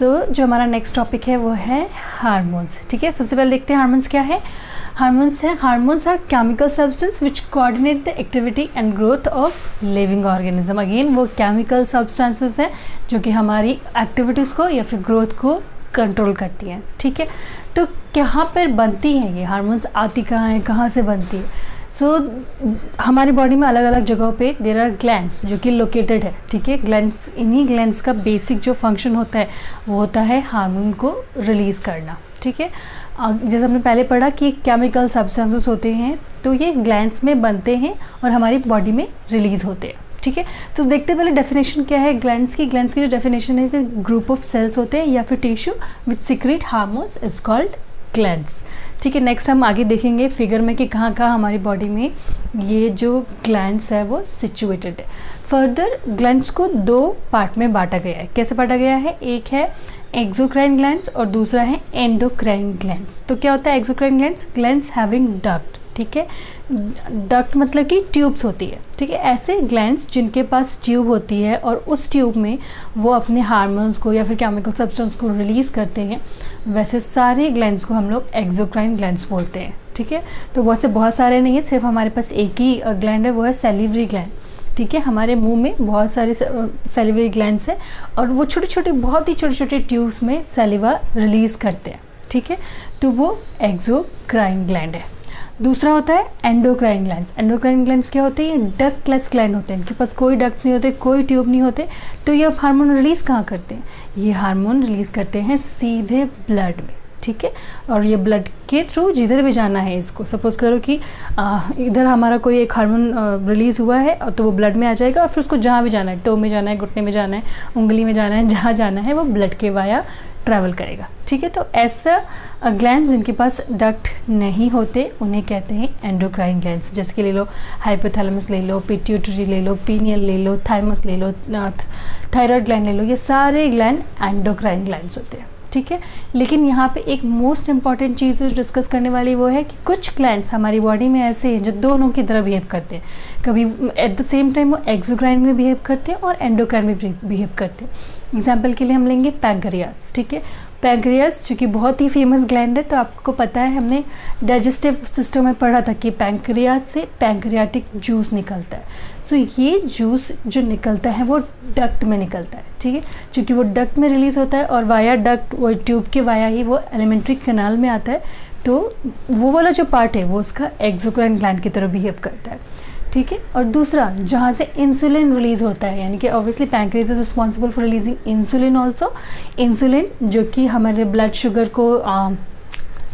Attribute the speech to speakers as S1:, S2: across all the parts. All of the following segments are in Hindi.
S1: जो हमारा नेक्स्ट टॉपिक है वो है हार्मोन्स। ठीक है, सबसे पहले देखते हैं हार्मोन्स क्या है। Hormones are chemical substance which coordinate the activity and growth of living organism. Again वो केमिकल सब्सटेंसेस हैं जो कि हमारी एक्टिविटीज़ को या फिर ग्रोथ को कंट्रोल करती हैं। ठीक है, तो कहाँ पर बनती हैं ये हार्मोन्स, आती कहाँ हैं, कहाँ से बनती है। हमारी बॉडी में अलग अलग जगहों पे देयर आर ग्लैंड्स जो कि लोकेटेड है। ठीक है, ग्लैंड्स, इन्हीं ग्लैंड्स का बेसिक जो फंक्शन होता है वो होता है हार्मोन को रिलीज़ करना। ठीक है, जैसे हमने पहले पढ़ा कि केमिकल सब्सटेंसेस होते हैं तो ये ग्लैंड्स में बनते हैं और हमारी बॉडी में रिलीज़ होते हैं। ठीक है, तो देखते पहले डेफिनेशन क्या है ग्लैंड्स की जो डेफिनेशन है कि ग्रुप ऑफ सेल्स होते हैं या फिर tissue which secrete hormones is called glands. ठीक है, नेक्स्ट हम आगे देखेंगे फिगर में कि कहाँ कहाँ हमारी बॉडी में ये जो ग्लैंड्स है वो सिचुएटेड है। फर्दर ग्लैंड्स को दो पार्ट में बांटा गया है। कैसे बांटा गया है, एक है एक्सोक्राइन ग्लैंड्स और दूसरा है एंडोक्राइन ग्लैंड्स। तो क्या होता है एक्सोक्राइन ग्लैंड्स हैविंग डक्ट। ठीक है, डक्ट मतलब कि ट्यूब्स होती है। ठीक है, ऐसे ग्लैंड्स जिनके पास ट्यूब होती है और उस ट्यूब में वो अपने हार्मोन्स को या फिर केमिकल सब्सटेंस को रिलीज़ करते हैं, वैसे सारे ग्लैंड्स को हम लोग एक्सोक्राइन ग्लैंड्स बोलते हैं। ठीक है, तो बहुत सारे नहीं है, सिर्फ हमारे पास एक ही ग्लैंड है, वो है सैलिवरी ग्लैंड। ठीक है, हमारे मुंह में बहुत सारे सैलिवरी ग्लैंड्स हैं और वो बहुत ही छोटे छोटे ट्यूब्स में सैलिवा रिलीज़ करते हैं। ठीक है, तो वो एक्सोक्राइन ग्लैंड है। दूसरा होता है एंडोक्राइन ग्लैंड्स। एंडोक्राइन ग्लैंड्स क्या होते हैं, डक्टलेस ग्लैंड होते हैं, इनके पास कोई डक्ट्स नहीं होते, कोई ट्यूब नहीं होते। तो ये हार्मोन रिलीज़ कहाँ करते हैं, ये हार्मोन रिलीज़ करते हैं सीधे ब्लड में। ठीक है, और ये ब्लड के थ्रू जिधर भी जाना है, इसको सपोज करो कि इधर हमारा कोई एक हार्मोन रिलीज़ हुआ है तो वो ब्लड में आ जाएगा और फिर उसको जहाँ भी जाना है, टो में जाना है, घुटने में जाना है, उंगली में जाना है, जहाँ जाना है वो ब्लड के वाया ट्रैवल करेगा। ठीक है, तो ऐसा ग्लैंड्स जिनके पास डक्ट नहीं होते उन्हें कहते हैं एंडोक्राइन ग्लैंड्स। जैसे कि ले लो हाइपोथैलेमस ले लो, पिट्यूटरी ले लो, पीनियल ले लो, थाइमस ले लो, थायराइड ग्लैंड ले लो, ये सारे ग्लैंड एंडोक्राइन ग्लैंड्स होते हैं। ठीक है, लेकिन यहाँ पे एक मोस्ट इंपॉर्टेंट चीज़ डिस्कस करने वाली वो है कि कुछ ग्लैंड्स हमारी बॉडी में ऐसे हैं जो दोनों की तरह बिहेव करते हैं। कभी एट द सेम टाइम वो एक्सोक्राइन में बिहेव करते हैं और एंडोक्राइन में बिहेव करते हैं। एग्जाम्पल के लिए हम लेंगे पैंक्रियास। ठीक है, पैंक्रियास चूँकि बहुत ही फेमस ग्लैंड है तो आपको पता है, हमने डाइजेस्टिव सिस्टम में पढ़ा था कि पैंक्रियास से पैंक्रियाटिक जूस निकलता है। सो ये जूस जो निकलता है वो डक्ट में निकलता है। ठीक है, क्योंकि वो डक्ट में रिलीज़ होता है और वाया डक्ट, वो ट्यूब के वाया ही वो एलिमेंट्री कैनाल में आता है, तो वो वाला जो पार्ट है वो उसका एक्सोक्राइन ग्लैंड की तरह बिहेव करता है। ठीक है, और दूसरा जहाँ से इंसुलिन रिलीज़ होता है, यानी कि obviously pancreas is responsible for releasing insulin also. Insulin जो कि हमारे ब्लड शुगर को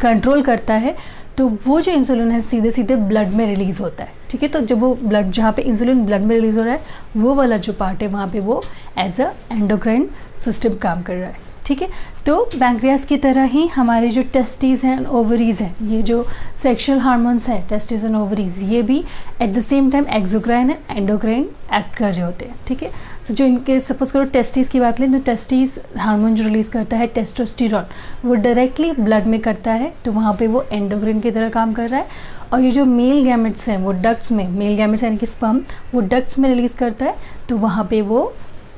S1: कंट्रोल करता है, तो वो जो इंसुलिन है सीधे सीधे ब्लड में रिलीज़ होता है। ठीक है, तो जब वो ब्लड, जहाँ पे इंसुलिन ब्लड में रिलीज़ हो रहा है, वो वाला जो पार्ट है वहाँ पे वो एज अ एंडोक्राइन सिस्टम काम कर रहा है। ठीक है, तो पैंक्रियास की तरह ही हमारे जो टेस्टिस हैं, ओवरीज हैं, ये जो सेक्सुअल हार्मोन्स हैं टेस्टिस एंड ओवरीज, ये भी at the same time exocrine and endocrine act कर रहे होते हैं। ठीक है, तो जो इनके सपोज करो टेस्टिस की बात लें तो टेस्टिस हार्मोन जो रिलीज़ करता है टेस्टोस्टेरॉन, वो डायरेक्टली ब्लड में करता है, तो वहाँ पे वो एंडोक्राइन की तरह काम कर रहा है। और ये जो मेल गैमेट्स हैं वो डक्ट्स में, मेल गैमेट्स यानी कि स्पर्म, वो डक्ट्स में रिलीज़ करता है, तो वहाँ पे वो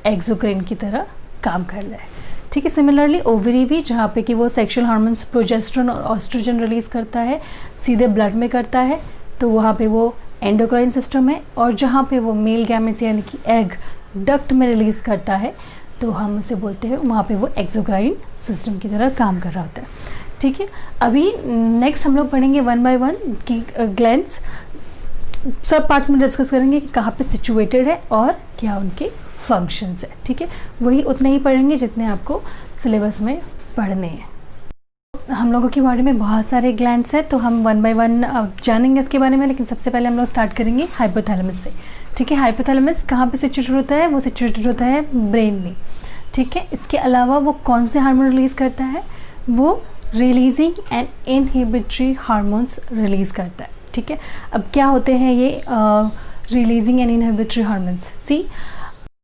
S1: एक्सोक्राइन की तरह काम कर रहा है। ठीक है, सिमिलरली ओवरी भी, जहाँ पे कि वो सेक्सुअल हार्मोन्स प्रोजेस्टेरोन और ऑस्ट्रोजन रिलीज़ करता है, सीधे ब्लड में करता है, तो वहाँ पे वो एंडोक्राइन सिस्टम है। और जहाँ पे वो मेल गैमेट्स यानी कि एग डक्ट में रिलीज़ करता है, तो हम उसे बोलते हैं वहाँ पे वो एक्सोक्राइन सिस्टम की तरह काम कर रहा होता है। ठीक है, अभी नेक्स्ट हम लोग पढ़ेंगे वन बाय वन कि ग्लैंड्स सब पार्ट्स में डिस्कस करेंगे कि कहाँ पे सिचुएटेड है और क्या उनके फंक्शंस है। ठीक है, वही उतने ही पढ़ेंगे जितने आपको सिलेबस में पढ़ने हैं। हम लोगों की बॉडी में बहुत सारे ग्लैंड्स हैं, तो हम वन बाय वन जानेंगे इसके बारे में, लेकिन सबसे पहले हम लोग स्टार्ट करेंगे हाइपोथैलेमस से। ठीक है, हाइपोथैलेमस कहाँ पे सिचुएटेड होता है, वो सिचुएटेड होता है ब्रेन में। ठीक है, इसके अलावा वो कौन से हार्मोन रिलीज़ करता है, वो releasing and inhibitory hormones release करता है। ठीक है, अब क्या होते हैं ये releasing and inhibitory hormones, see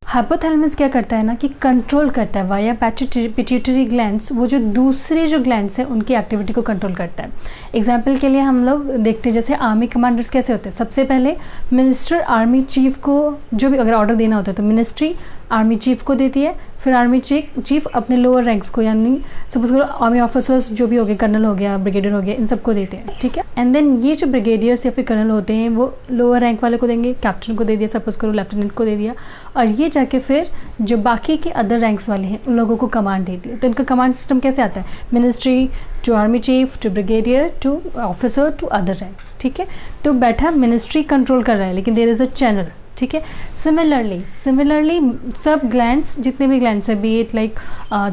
S1: hypothalamus क्या करता है ना कि कंट्रोल करता है वाया पिट्यूटरी ग्लैंड्स, वो जो दूसरे जो ग्लैंड्स हैं उनकी एक्टिविटी को कंट्रोल करता है। एग्जाम्पल के लिए हम लोग देखते हैं जैसे आर्मी कमांडर्स कैसे होते हैं, सबसे पहले मिनिस्टर आर्मी चीफ को जो भी अगर ऑर्डर देना होता है तो मिनिस्ट्री आर्मी चीफ को देती है, फिर आर्मी चीफ अपने लोअर रैंक्स को, यानी सपोज करो आर्मी ऑफिसर्स जो भी हो गए, कर्नल हो गया, ब्रिगेडियर हो गया, इन सबको देते हैं, ठीक है। एंड देन ये जो ब्रिगेडियर्स या फिर कर्नल होते हैं वो लोअर रैंक वाले को देंगे, कैप्टन को दे दिया, सपोज करो लेफ्टिनेंट को दे दिया, और ये जाके फिर जो बाकी के अदर रैंक्स वाले हैं उन लोगों को कमांड देती है। तो इनका कमांड सिस्टम कैसे आता है, ministry to army chief to brigadier to officer to other rank, ठीक है। तो बैठा मिनिस्ट्री कंट्रोल कर रहा है, लेकिन देयर इज़ अ चैनल, ठीक है। सिमिलरली सब ग्लैंड्स, जितने भी ग्लैंड्स है, बी इट लाइक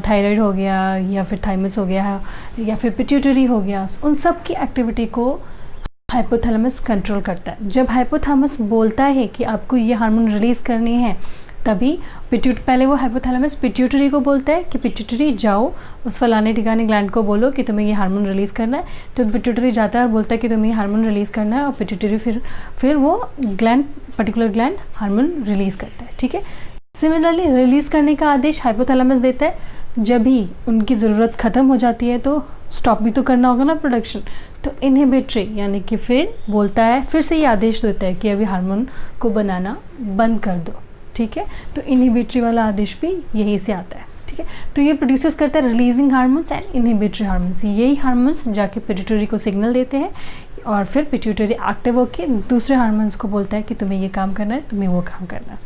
S1: थायराइड हो गया या फिर थाइमस हो गया या फिर पिट्यूटरी हो गया, उन सब की एक्टिविटी को हाइपोथैलेमस कंट्रोल करता है। जब हाइपोथैलेमस बोलता है कि आपको ये हार्मोन रिलीज़ करनी है, तभी पहले वो हाइपोथैलेमस पिट्यूटरी को बोलता है कि पिट्यूटरी जाओ उस फलाने ठिकाने ग्लैंड को बोलो कि तुम्हें ये हार्मोन रिलीज़ करना है। तो पिट्यूटरी जाता है और बोलता है कि तुम्हें ये हार्मोन रिलीज़ करना है, और पिट्यूटरी फिर वो पर्टिकुलर ग्लैंड हार्मोन रिलीज़ करता है, ठीक है। सिमिलरली रिलीज़ करने का आदेश हाइपोथैलेमस देता है, जब भी उनकी ज़रूरत ख़त्म हो जाती है तो स्टॉप भी तो करना होगा ना प्रोडक्शन, तो इनहिबिटरी यानी कि फिर बोलता है, फिर से ये आदेश देता है कि अभी हार्मोन को बनाना बंद कर दो, ठीक है। तो इनहिबिटरी वाला आदेश भी यही से आता है, ठीक है। तो ये प्रोड्यूसेस करता है releasing hormones and inhibitory hormones. यही हार्मोन्स जाके पिट्यूटरी को सिग्नल देते हैं और फिर पिट्यूटरी एक्टिव होकर दूसरे हार्मोन्स को बोलता है कि तुम्हें ये काम करना है, तुम्हें वो काम करना है,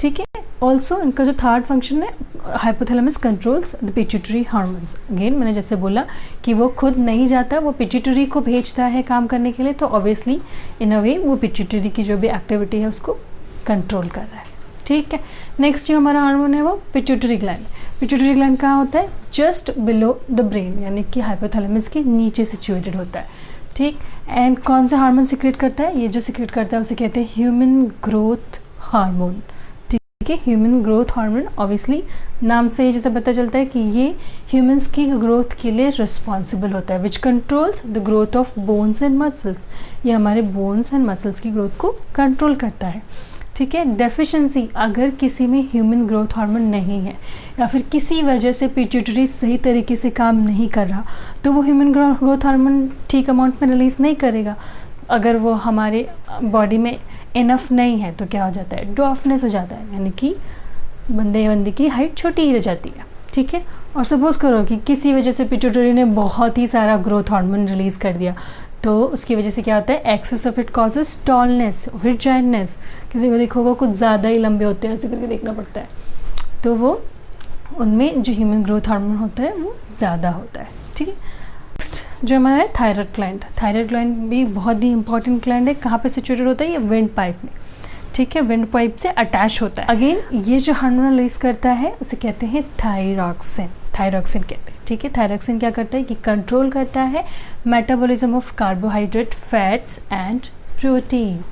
S1: ठीक है। ऑल्सो इनका जो थर्ड फंक्शन है, hypothalamus controls the pituitary hormones. Again मैंने जैसे बोला कि वो खुद नहीं जाता, वो पिट्यूटरी को भेजता है काम करने के लिए, तो ऑब्वियसली इन अ वे वो पिट्यूटरी की जो भी एक्टिविटी है उसको कंट्रोल कर रहा है, ठीक है। नेक्स्ट जो हमारा हार्मोन है वो पिट्यूटरी ग्लैंड। पिट्यूटरी ग्लैंड कहाँ होता है, जस्ट बिलो द ब्रेन, यानी कि हाइपोथैलेमस के नीचे सिचुएटेड होता है, ठीक। एंड कौन सा हार्मोन सिक्रेट करता है, ये जो सिक्रेट करता है उसे कहते हैं ह्यूमन ग्रोथ हार्मोन, ठीक है। ह्यूमन ग्रोथ हार्मोन, ऑब्वियसली नाम से ही जैसे पता चलता है कि ये ह्यूमंस की ग्रोथ के लिए रिस्पॉन्सिबल होता है, विच controls the growth of bones and muscles. ये हमारे बोन्स एंड मसल्स की ग्रोथ को कंट्रोल करता है, ठीक है। डेफिशिएंसी, अगर किसी में ह्यूमन ग्रोथ हार्मोन नहीं है या फिर किसी वजह से पिट्यूटरी सही तरीके से काम नहीं कर रहा, तो वो ह्यूमन ग्रोथ हार्मोन ठीक अमाउंट में रिलीज़ नहीं करेगा। अगर वो हमारे बॉडी में इनफ नहीं है तो क्या हो जाता है, ड्वार्फनेस हो जाता है, यानी कि बंदे की हाइट छोटी ही रह जाती है, ठीक है। और सपोज करो कि किसी वजह से पिट्यूटरी ने बहुत ही सारा ग्रोथ हार्मोन रिलीज़ कर दिया, तो उसकी वजह से क्या होता है, excess of it causes tallness, फिर जायंटनेस। किसी को देखोगे कुछ ज़्यादा ही लंबे होते हैं, ऐसे करके देखना पड़ता है, तो वो उनमें जो ह्यूमन ग्रोथ हार्मोन होता है वो ज़्यादा होता है, ठीक है। नेक्स्ट जो हमारा है थायराइड ग्लैंड। थायराइड ग्लैंड भी बहुत ही इंपॉर्टेंट ग्लैंड है। कहाँ पे सिचुएटेड होता है, ये विंड पाइप में, ठीक है, विंड पाइप से अटैच होता है। अगेन ये जो हार्मोन रिलीज करता है उसे कहते हैं थायरॉक्सिन, थायरॉक्सिन कहते हैं, ठीक है। थायरॉक्सिन क्या करता है कि कंट्रोल करता है metabolism of carbohydrate, fats and protein,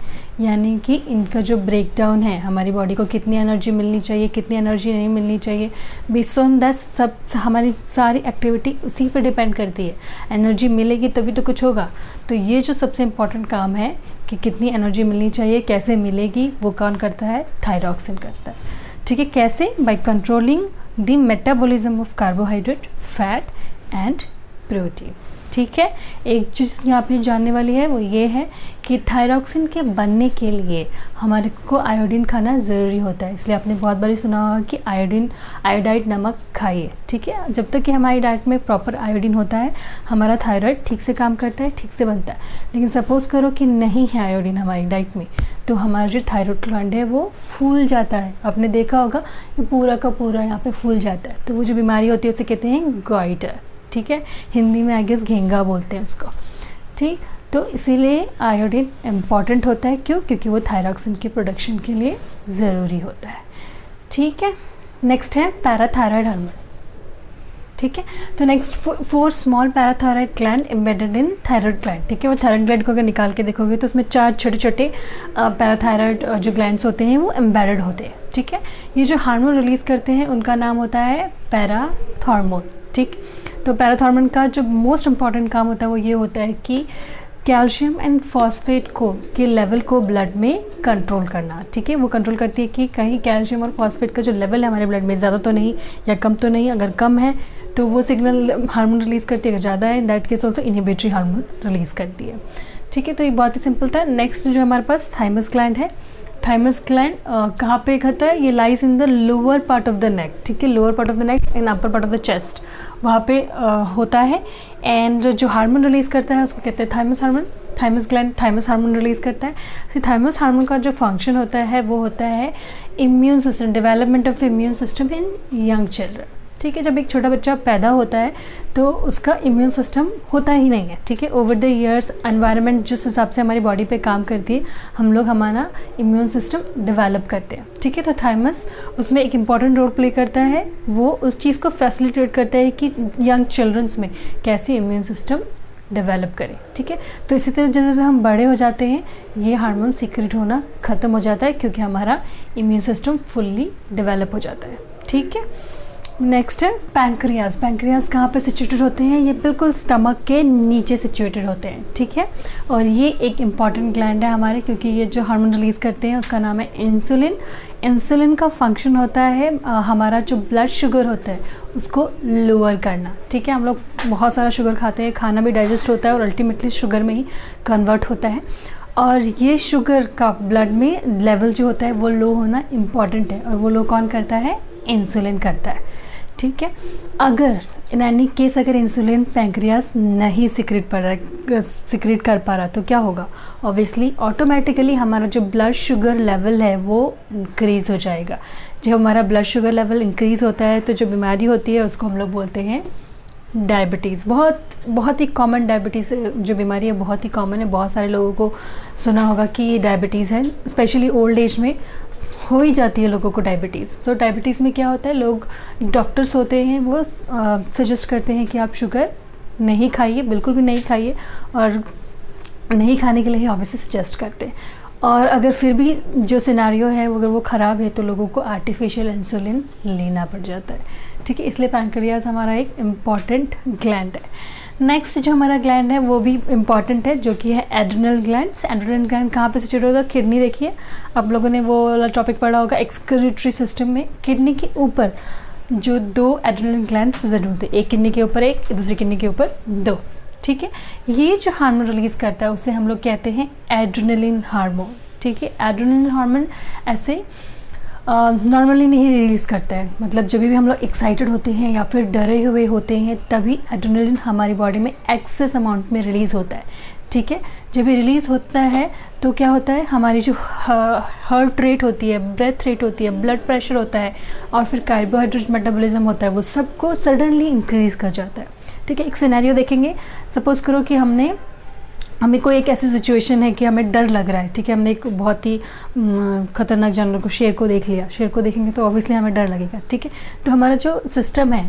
S1: यानी कि इनका जो ब्रेक डाउन है, हमारी बॉडी को कितनी एनर्जी मिलनी चाहिए, कितनी एनर्जी नहीं मिलनी चाहिए, बेस्ड ऑन दैट सब हमारी सारी एक्टिविटी उसी पर डिपेंड करती है। एनर्जी मिलेगी तभी तो कुछ होगा। तो ये जो सबसे इम्पॉर्टेंट काम है कि कितनी एनर्जी मिलनी चाहिए, कैसे मिलेगी, वो कौन करता है, थायरॉक्सिन करता है, ठीक है। कैसे, by controlling the metabolism of carbohydrate, fat and protein, ठीक है। एक चीज़ यहाँ पे जानने वाली है वो ये है कि थायरॉक्सिन के बनने के लिए हमारे को आयोडीन खाना ज़रूरी होता है। इसलिए आपने बहुत बारी सुना होगा कि आयोडाइड नमक खाइए, ठीक है। जब तक कि हमारी डाइट में प्रॉपर आयोडीन होता है, हमारा थायराइड ठीक से काम करता है, ठीक से बनता है। लेकिन सपोज़ करो कि नहीं है आयोडीन हमारी डाइट में, तो हमारा जो थायराइड ग्लैंड है वो फूल जाता है। आपने देखा होगा ये पूरा का पूरा यहाँ पे फूल जाता है, तो वो जो बीमारी होती है उसे कहते हैं गॉइटर, ठीक है। हिंदी में आई गेस घेंगा बोलते हैं उसको, ठीक। तो इसीलिए आयोडीन इम्पॉर्टेंट होता है, क्यों, क्योंकि वो थायरॉक्सिन की प्रोडक्शन के लिए ज़रूरी होता है, ठीक है। नेक्स्ट है पैराथायरॉयड हार्मोन, ठीक है। तो next 4 small parathyroid gland embedded in thyroid gland, ठीक है। वो थायरॉयड ग्लैंड को अगर निकाल के देखोगे तो उसमें 4 छोटे छोटे पैराथायरॉयड जो ग्लैंड्स होते हैं वो एम्बेडेड होते हैं, ठीक है। ये जो हार्मोन रिलीज़ करते हैं उनका नाम होता है पैराथॉर्मोन, ठीक। तो पैराथॉर्मोन का जो मोस्ट इम्पॉर्टेंट काम होता है वो ये होता है कि कैल्शियम एंड फॉस्फेट के लेवल को ब्लड में कंट्रोल करना, ठीक है। वो कंट्रोल करती है कि कहीं कैल्शियम और फॉस्फेट का जो लेवल है हमारे ब्लड में ज़्यादा तो नहीं या कम तो नहीं। अगर कम है तो वो सिग्नल हार्मोन रिलीज़ करती है, अगर ज़्यादा है इन that case also inhibitory hormone release करती है, ठीक है। तो ये बहुत ही सिंपल था। नेक्स्ट जो हमारे पास थाइमस ग्लैंड है, थाइमस ग्लैंड कहाँ पे होता है? ये lies in the lower part of the neck, ठीक है, lower part of the neck and upper part of the chest, वहाँ पे होता है। एंड जो हार्मोन रिलीज़ करता है उसको कहते हैं thymus hormone. Thymus gland thymus hormone release करता है। सी थाइमस हार्मोन का जो फंक्शन होता है वो होता है immune system, development of immune system in young children, ठीक है। जब एक छोटा बच्चा पैदा होता है तो उसका इम्यून सिस्टम होता ही नहीं है, ठीक है। ओवर द ईयर्स एनवायरनमेंट जिस हिसाब से हमारी बॉडी पे काम करती है, हम लोग हमारा इम्यून सिस्टम डेवलप करते हैं, ठीक है। तो थाइमस उसमें एक इम्पॉर्टेंट रोल प्ले करता है, वो उस चीज़ को फैसिलिटेट करता है कि यंग चिल्ड्रंस में कैसे इम्यून सिस्टम डेवलप करें, ठीक है। तो इसी तरह जैसे जैसे हम बड़े हो जाते हैं ये हार्मोन सीक्रेट होना ख़त्म हो जाता है, क्योंकि हमारा इम्यून सिस्टम फुल्ली डेवलप हो जाता है, ठीक है। नेक्स्ट है पैंक्रियाज। पैंक्रियाज कहाँ पे सिचुएटेड होते हैं? ये बिल्कुल स्टमक के नीचे सिचुएटेड होते हैं, ठीक है। और ये एक इम्पॉर्टेंट ग्लैंड है हमारे, क्योंकि ये जो हार्मोन रिलीज़ करते हैं उसका नाम है इंसुलिन। इंसुलिन का फंक्शन होता है हमारा जो ब्लड शुगर होता है उसको लोअर करना, ठीक है। हम लोग बहुत सारा शुगर खाते हैं, खाना भी डाइजेस्ट होता है और अल्टीमेटली शुगर में ही कन्वर्ट होता है। और ये शुगर का ब्लड में लेवल जो होता है वो लो होना इम्पॉर्टेंट है, और वो लो कौन करता है? इंसुलिन करता है, ठीक है। अगर इन एनी केस अगर इंसुलिन पैंक्रियास नहीं सिक्रेट कर पा रहा तो क्या होगा? ऑब्वियसली ऑटोमेटिकली हमारा जो ब्लड शुगर लेवल है वो इंक्रीज़ हो जाएगा। जब हमारा ब्लड शुगर लेवल इंक्रीज़ होता है तो जो बीमारी होती है उसको हम लोग बोलते हैं डायबिटीज़। बहुत ही कॉमन डायबिटीज़ जो बीमारी है बहुत ही कॉमन है, बहुत सारे लोगों को सुना होगा कि ये डायबिटीज़ है, स्पेशली ओल्ड एज में हो ही जाती है लोगों को डायबिटीज़। तो डायबिटीज़ में क्या होता है, लोग डॉक्टर्स होते हैं वो सजेस्ट करते हैं कि आप शुगर नहीं खाइए, बिल्कुल भी नहीं खाइए, और नहीं खाने के लिए ऑब्वियसली सजेस्ट करते हैं। और अगर फिर भी जो सिनारियो है अगर वो ख़राब है तो लोगों को आर्टिफिशियल इंसुलिन लेना पड़ जाता है, ठीक है। इसलिए पैंक्रियाज हमारा एक इम्पॉर्टेंट ग्लैंड है। नेक्स्ट जो हमारा ग्लैंड है वो भी इम्पॉर्टेंट है, जो कि है एड्रिनल ग्लैंड्स। एड्रिनल ग्लैंड कहाँ पे सिचुएटेड होगा? किडनी। देखिए आप लोगों ने वो वाला टॉपिक पढ़ा होगा एक्सक्रीटरी सिस्टम में। किडनी के ऊपर जो 2 एड्रिनल ग्लैंड प्रेजेंट होते हैं, एक किडनी के ऊपर एक, दूसरी किडनी के ऊपर 2, ठीक है। ये जो हार्मोन रिलीज़ करता है उसे हम लोग कहते हैं एड्रेनलिन हार्मोन, ठीक है। एड्रेनलिन हार्मोन ऐसे नॉर्मली नहीं रिलीज़ करता है, मतलब जब भी हम लोग एक्साइटेड होते हैं या फिर डरे हुए होते हैं तभी एड्रेनलिन हमारी बॉडी में एक्सेस अमाउंट में रिलीज़ होता है, ठीक है। जब ये रिलीज़ होता है तो क्या होता है, हमारी जो हार्ट रेट होती है, ब्रेथ रेट होती है, ब्लड प्रेशर होता है और फिर कार्बोहाइड्रेट मेटाबॉलिज्म होता है, वो सबको सडनली इंक्रीज़ कर जाता है, ठीक है। एक सिनेरियो देखेंगे, सपोज़ करो कि हमें कोई एक ऐसी सिचुएशन है कि हमें डर लग रहा है, ठीक है। हमने एक बहुत ही ख़तरनाक जानवर को, शेर को देख लिया। शेर को देखेंगे तो ऑब्वियसली हमें डर लगेगा, ठीक है। तो हमारा जो सिस्टम है,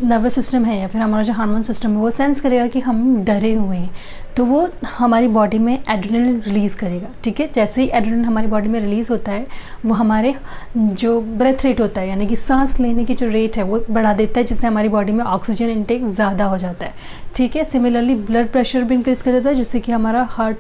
S1: नर्वस सिस्टम है या फिर हमारा जो हार्मोन सिस्टम है वो सेंस करेगा कि हम डरे हुए हैं, तो वो हमारी बॉडी में एड्रेनलिन रिलीज़ करेगा, ठीक है। जैसे ही एड्रेनलिन हमारी बॉडी में रिलीज़ होता है वो हमारे जो ब्रेथ रेट होता है यानी कि सांस लेने की जो रेट है वो बढ़ा देता है, जिससे हमारी बॉडी में ऑक्सीजन इनटेक ज़्यादा हो जाता है, ठीक है। सिमिलरली ब्लड प्रेशर भी इंक्रीज़ कर देता है, जिससे कि हमारा हार्ट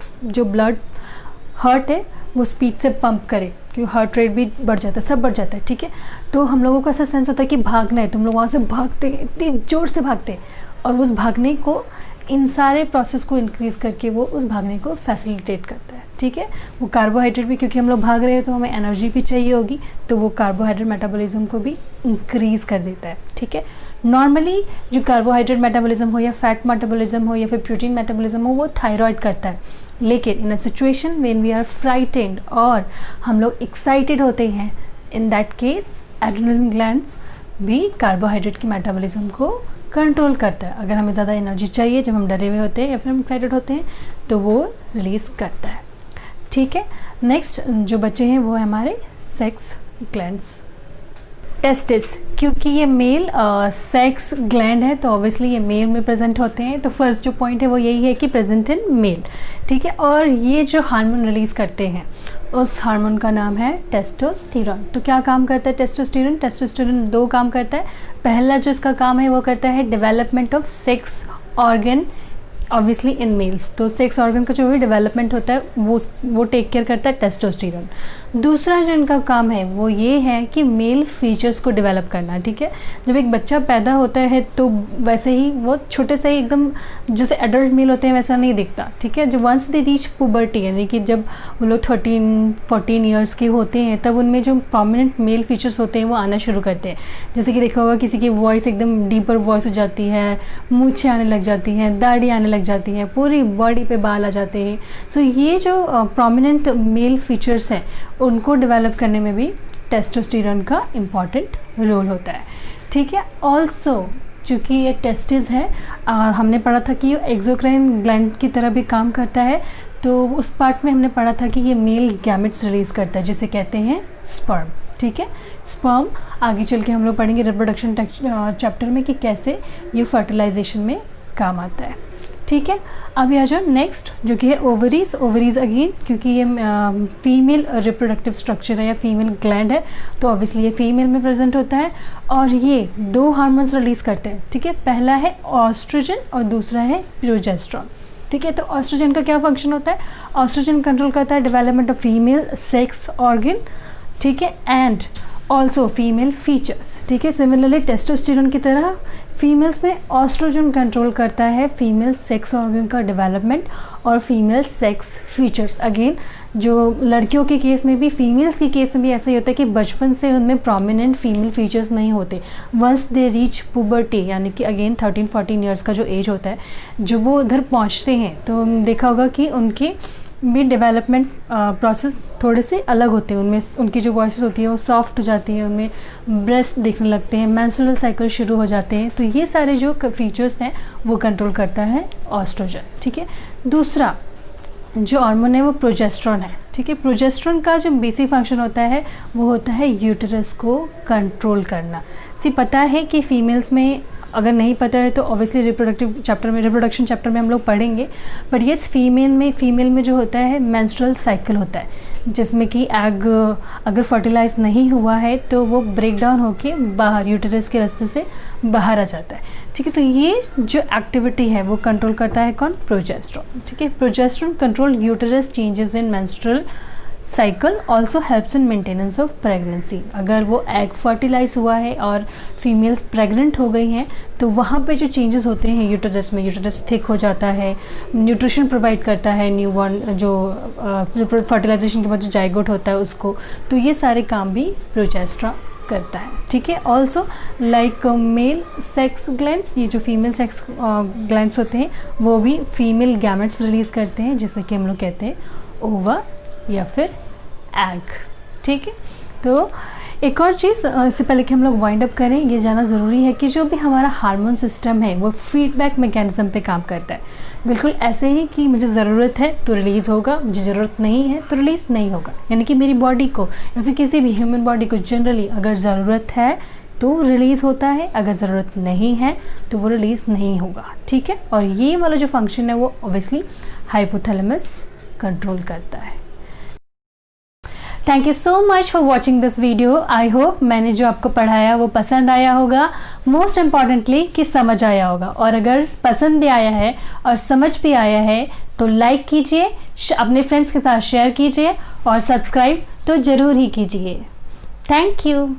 S1: है वो स्पीड से पंप करे, क्योंकि हार्ट रेट भी बढ़ जाता है, सब बढ़ जाता है, ठीक है। तो हम लोगों को ऐसा सेंस होता है कि भागना है, तो हम लोग वहाँ से भागते हैं, इतनी ज़ोर से भागते हैं, और उस भागने को, इन सारे प्रोसेस को इंक्रीज़ करके वो उस भागने को फैसिलिटेट करता है, ठीक है। वो कार्बोहाइड्रेट भी, क्योंकि हम लोग भाग रहे हैं तो हमें एनर्जी भी चाहिए होगी, तो वो कार्बोहाइड्रेट मेटाबॉलिज्म को भी इंक्रीज़ कर देता है, ठीक है। नॉर्मली जो कार्बोहाइड्रेट मेटाबॉलिज्म हो या फैट मेटाबॉलिज्म हो या फिर प्रोटीन मेटाबॉलिज्म हो वो थायराइड करता है, लेकिन in a situation when we are frightened और हम लोग एक्साइटेड होते हैं, in that case adrenaline glands भी कार्बोहाइड्रेट की मेटाबॉलिज्म को कंट्रोल करता है। अगर हमें ज़्यादा एनर्जी चाहिए जब हम डरे हुए होते हैं या फिर हम एक्साइटेड होते हैं तो वो रिलीज़ करता है, ठीक है। नेक्स्ट जो बच्चे हैं वो है हमारे सेक्स ग्लैंड्स। टेस्टिस, क्योंकि ये मेल सेक्स ग्लैंड है तो ऑब्वियसली ये मेल में प्रेजेंट होते हैं, तो फर्स्ट जो पॉइंट है वो यही है कि प्रेजेंट इन मेल, ठीक है। और ये जो हार्मोन रिलीज़ करते हैं उस हार्मोन का नाम है टेस्टोस्टेरोन। तो क्या काम करता है टेस्टोस्टेरोन? टेस्टोस्टेरोन 2 काम करता है। पहला जो इसका काम है वो करता है development of sex organ obviously in males. तो सेक्स ऑर्गन का जो भी डेवलपमेंट होता है वो टेक केयर करता है टेस्टोस्टेरोन। दूसरा जो इनका काम है वो ये है कि मेल फीचर्स को डेवलप करना, ठीक है। जब एक बच्चा पैदा होता है तो वैसे ही वो छोटे से ही एकदम जैसे एडल्ट मेल होते हैं वैसा नहीं दिखता, ठीक है। जब वंस दे रीच पुबर्टी, यानी कि जब वो लोग 13-14 ईयर्स के होते हैं, तब उनमें जो प्रोमिनेंट मेल फीचर्स होते हैं वो आना शुरू करते हैं। जैसे कि देखा होगा किसी की वॉइस एकदम डीपर वॉइस हो जाती है, मूंछें आने लग जाती हैं, दाढ़ी आने लग जाती है, पूरी बॉडी पे बाल आ जाते हैं। सो ये जो प्रोमिनेंट मेल फीचर्स हैं उनको डेवलप करने में भी टेस्टोस्टेरोन का इम्पॉर्टेंट रोल होता है, ठीक है। ऑल्सो चूँकि ये टेस्टिस है, हमने पढ़ा था कि ये एक्सोक्राइन ग्लैंड की तरह भी काम करता है। तो उस पार्ट में हमने पढ़ा था कि ये मेल गैमेट्स रिलीज़ करता है जिसे कहते हैं स्पर्म, ठीक है। स्पर्म आगे चल के हम लोग पढ़ेंगे रिप्रोडक्शन चैप्टर में कि कैसे ये फर्टिलाइजेशन में काम आता है, ठीक है। अभी आ जाओ नेक्स्ट जो कि है ओवरीज। ओवरीज अगेन क्योंकि ये फीमेल रिप्रोडक्टिव स्ट्रक्चर है या फीमेल ग्लैंड है तो ऑब्वियसली ये फीमेल में प्रेजेंट होता है और ये 2 हार्मोन्स रिलीज़ करते हैं, ठीक है। पहला है ऑस्ट्रोजन और दूसरा है प्रोजेस्टेरोन, ठीक है। तो ऑस्ट्रोजन का क्या फंक्शन होता है? ऑस्ट्रोजन कंट्रोल करता है development of female sex organ, ठीक है, एंड ऑल्सो फीमेल फीचर्स, ठीक है। सिमिलरली टेस्टोस्टेरोन की तरह फीमेल्स में ऑस्ट्रोजन कंट्रोल करता है फीमेल सेक्स ऑर्गन का डेवलपमेंट और फीमेल सेक्स फीचर्स। अगेन जो लड़कियों के केस में भी, फीमेल्स के केस में भी ऐसा ही होता है कि बचपन से उनमें प्रोमिनेंट फीमेल फीचर्स नहीं होते। वंस दे रीच पुबर्टी, यानी कि अगेन 13-14 ईयर्स का जो एज होता है, जो वो उधर पहुँचते हैं तो देखा होगा कि उनकी भी डेवलपमेंट प्रोसेस थोड़े से अलग होते हैं। उनमें उनकी जो वॉइसेस होती है वो सॉफ्ट हो जाती है, उनमें ब्रेस्ट दिखने लगते हैं, मेंस्ट्रुअल साइकिल शुरू हो जाते हैं। तो ये सारे जो फीचर्स हैं वो कंट्रोल करता है ऑस्ट्रोजन, ठीक है। दूसरा जो हार्मोन है वो प्रोजेस्टेरोन है, ठीक है। प्रोजेस्टेरोन का जो बेसिक फंक्शन होता है वो होता है यूटेरस को कंट्रोल करना। पता है कि फीमेल्स में, अगर नहीं पता है तो ऑब्वियसली रिप्रोडक्शन चैप्टर में हम लोग पढ़ेंगे, बट येस फीमेल में जो होता है मेंस्ट्रुअल साइकिल होता है जिसमें कि एग अगर फर्टिलाइज नहीं हुआ है तो वो ब्रेक डाउन होके बाहर यूटेरस के रास्ते से बाहर आ जाता है, ठीक है। तो ये जो एक्टिविटी है वो कंट्रोल करता है कौन? प्रोजेस्टेरोन, ठीक है। Progesterone control uterus changes in menstrual cycle, also helps in maintenance of pregnancy. अगर वो एग फर्टिलाइज हुआ है और फीमेल्स प्रेग्नेंट हो गई हैं तो वहाँ पे जो चेंजेस होते हैं यूटेरस में, यूटेरस थिक हो जाता है, न्यूट्रिशन प्रोवाइड करता है न्यूबॉर्न जो फर्टिलाइजेशन के बाद जो जाइगोट होता है उसको। तो ये सारे काम भी प्रोजेस्टेरोन करता है, ठीक है। Also like male sex glands, ये जो फीमेल सेक्स ग्लैंड्स होते हैं वो भी फीमेल गैमेट्स रिलीज़ करते हैं जिससे कि हम लोग कहते हैं ओवा या फिर एग, ठीक है। तो एक और चीज़ इससे पहले कि हम लोग वाइंड अप करें, ये जानना ज़रूरी है कि जो भी हमारा हार्मोन सिस्टम है वो फीडबैक मैकेनिज्म पे काम करता है। बिल्कुल ऐसे ही कि मुझे ज़रूरत है तो रिलीज़ होगा, मुझे ज़रूरत नहीं है तो रिलीज़ नहीं होगा। यानी कि मेरी बॉडी को या फिर किसी भी ह्यूमन बॉडी को जनरली अगर ज़रूरत है तो रिलीज़ होता है, अगर ज़रूरत नहीं है तो वो रिलीज़ नहीं होगा, ठीक है। और ये वाला जो फंक्शन है वो ऑब्वियसली हाइपोथैलेमस कंट्रोल करता है। Thank you so much for watching this video. I hope मैंने जो आपको पढ़ाया वो पसंद आया होगा, मोस्ट इम्पॉर्टेंटली कि समझ आया होगा। और अगर पसंद भी आया है और समझ भी आया है तो लाइक कीजिए, अपने फ्रेंड्स के साथ शेयर कीजिए और सब्सक्राइब तो ज़रूर ही कीजिए। Thank you.